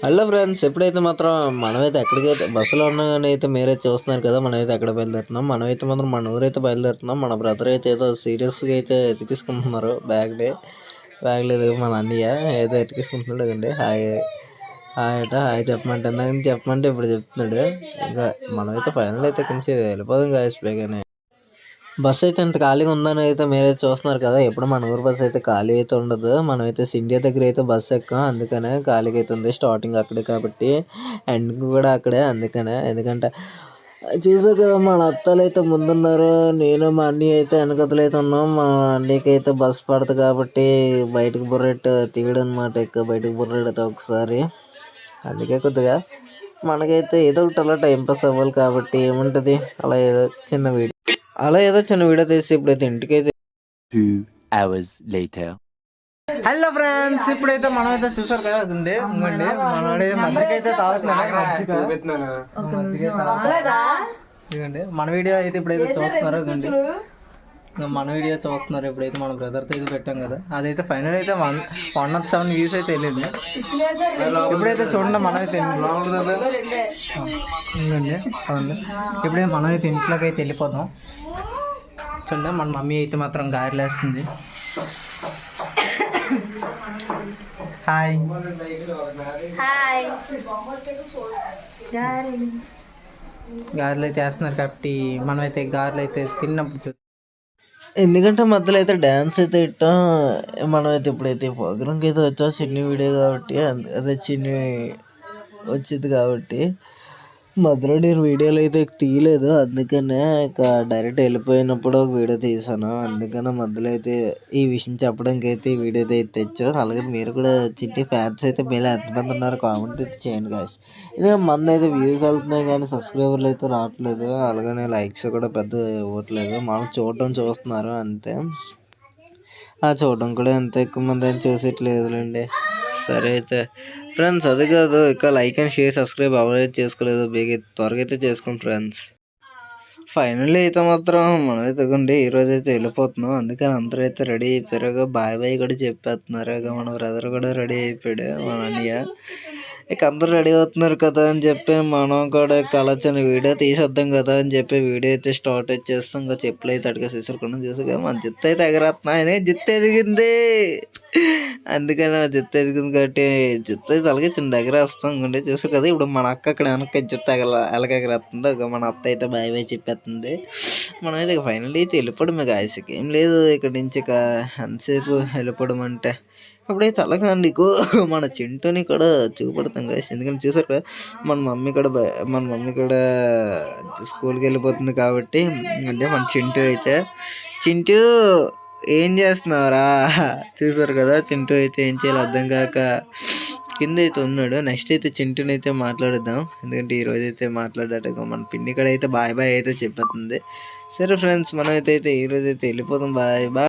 Hello friends, ఎప్పుడైతే మాత్రం మనమైతే ఎక్కడికైతే బస్సులో ఉన్నా కానీ అయితే మీరైతే చూస్తున్నారు కదా, మనమైతే ఎక్కడ బయలుదేరుతున్నాం. మనమైతే మాత్రం మన ఊరైతే బయలుదేరుతున్నాం. మన బ్రదర్ అయితే ఏదో సీరియస్గా అయితే ఎతికిసుకుంటున్నారు. బ్యాగ్ లేదు, మన అన్నయ్య ఏదో ఎతికిసుకుంటున్నాడు. కదండి హాయ్ హాయ్ అట హాయ్ చెప్పమంటే ఇందాక చెప్పమంటే ఇప్పుడు చెప్తున్నాడు. ఇంకా మనమైతే ఫైనల్ అయితే కొంచెం వెళ్ళిపోదాం గాయస్ బేగానే. బస్సు అయితే ఇంత ఖాళీగా ఉందని అయితే మీరైతే చూస్తున్నారు కదా. ఎప్పుడు మన ఊరు బస్సు అయితే ఖాళీ అయితే ఉండదు. మనమైతే సిండియా దగ్గర అయితే బస్సు ఎక్కాం, అందుకనే ఖాళీగా అయితే ఉంది. స్టార్టింగ్ అక్కడే కాబట్టి ఎండింగ్ కూడా అక్కడే, అందుకనే. ఎందుకంటే చూసారు కదా, మన అత్తలు అయితే ముందున్నారు, నేను మా అన్నయ్య అయితే వెనకతలు అయితే ఉన్నాం. మా అన్నయ్యకి అయితే బస్సు పడదు కాబట్టి బయటకు బుర్రెట్ తీయడం అనమాట. ఎక్కువ బయటకు బుర్రెడితే ఒకసారి, అందుకే కొద్దిగా మనకైతే ఏదో ఒకటి అలా టైం పాస్ అవ్వాలి కాబట్టి ఏముంటుంది, అలా ఏదో చిన్న వీడియో తీసి ఇప్పుడైతే ఇంటికైతే 2 hours later. హలో ఫ్రెండ్స్, ఇప్పుడైతే మనం అయితే చూసారు కదా, ఇంకోండి మనోడే మధ్యకైతే ఇదిగోండి మన వీడియో అయితే ఇప్పుడైతే చూస్తున్నారు. ఇదిగోండి మన వీడియో చూస్తున్నారు. ఇప్పుడైతే మన బ్రదర్తో అయితే పెట్టాం కదా, అదైతే ఫైనల్ అయితే 107 వ్యూస్ అయితే వెళ్ళింది. ఇప్పుడైతే చూడండి మనమైతే ఇప్పుడే మనమైతే ఇంట్లోకి అయితే వెళ్ళిపోతాం. చూడండి మన మమ్మీ అయితే మాత్రం గారెలేస్తుంది. హాయ్ గారెలు అయితే వేస్తున్నారు కాబట్టి మనమైతే గారెలు అయితే తిన్నప్పుడు ఎందుకంటే మధ్యలో అయితే డ్యాన్స్ అయితే ఇట్టా. మనమైతే ఇప్పుడైతే ప్రోగ్రామ్కి అయితే వచ్చా, చిన్ని వీడియో కాబట్టి అదే చిన్ని వచ్చింది కాబట్టి మధ్యలో నేను వీడియోలు అయితే తీయలేదు. అందుకనే ఇక డైరెక్ట్ వెళ్ళిపోయినప్పుడు ఒక వీడియో తీసాను. అందుకనే మధ్యలో అయితే ఈ విషయం చెప్పడానికి అయితే ఈ వీడియో అయితే తెచ్చాం. అలాగే మీరు కూడా చిట్టి ఫ్యాన్స్ అయితే మీరు ఎంతమంది ఉన్నారు కామెంట్ అయితే చేయండి గాయస్. ఇదే మన అయితే వ్యూస్ వెళ్తున్నాయి కానీ సబ్స్క్రైబర్లు అయితే రావట్లేదు, అలాగనే లైక్స్ కూడా పెద్ద ఇవ్వట్లేదు. మనం చూస్తున్నారు అంతే. ఆ చూడడం కూడా ఎంత ఎక్కువ మంది అని చూసేట్లేదులేండి. సరే అయితే ఫ్రెండ్స్, అది కాదు, ఇక లైక్ అండ్ షేర్ సబ్స్క్రైబ్ ఎవరైతే చేసుకోలేదు త్వరగా అయితే చేసుకోండి ఫ్రెండ్స్. ఫైనల్లీ అయితే మాత్రం మనం అయితే ఈరోజు అయితే వెళ్ళిపోతున్నాం. అందుకని అందరూ అయితే రెడీ అయిపోయారు. బాయ్ కూడా చెప్పేస్తున్నారు. ఇక మన బ్రదర్ కూడా రెడీ అయిపోయాడు, మన అన్నయ్య. ఇక అందరూ రెడీ అవుతున్నారు కదా అని చెప్పి మనం కూడా చిన్న వీడియో తీసేద్దాం కదా అని చెప్పి వీడియో అయితే స్టార్ట్ చేస్తాం. ఇంకా చెప్పులు అయితే అడిగా తీసుకున్నాం. చూసి కదా మన జుత్తు అయితే ఎగరేస్తున్నాయి, జుత్తు ఎదిగింది. అందుకని జుత్తు ఎదిగింది కాబట్టి జుత్తు అయితే అలాగే చిన్న దగ్గర వస్తాం. ఇంకంటే చూసారు కదా, ఇప్పుడు మన అక్క అక్కడ వెనక జుత్తు ఎలాగెగరేస్తుందో. ఇక మన అత్త అయితే బాయ్ చెప్పేస్తుంది. మనం అయితే ఫైనల్ అయితే వెళ్ళిపోవడమే గాయస్కి, ఏం లేదు ఇక్కడ నుంచి. ఇక ఎంతసేపు వెళ్ళిపోవడం అంటే అప్పుడైతే అలాగా నీకు మన చింటూని కూడా చూపెడతాం గాయస్. ఎందుకంటే చూసారు కదా, మన మమ్మీ కూడా స్కూల్కి వెళ్ళిపోతుంది కాబట్టి. అంటే మన చింటూ ఏం చేస్తున్నావురా, చూసారు కదా. చింటూ అయితే ఏం చేయాలి అర్థం కాక కింద అయితే ఉన్నాడు. నెక్స్ట్ అయితే చింటూని అయితే మాట్లాడుద్దాం, ఎందుకంటే ఈరోజు అయితే మాట్లాడేట మన పిన్ని కూడా అయితే బాయ్ అయితే చెప్పేస్తుంది. సరే ఫ్రెండ్స్, మనం అయితే ఈరోజు అయితే వెళ్ళిపోతాం. బాయ్.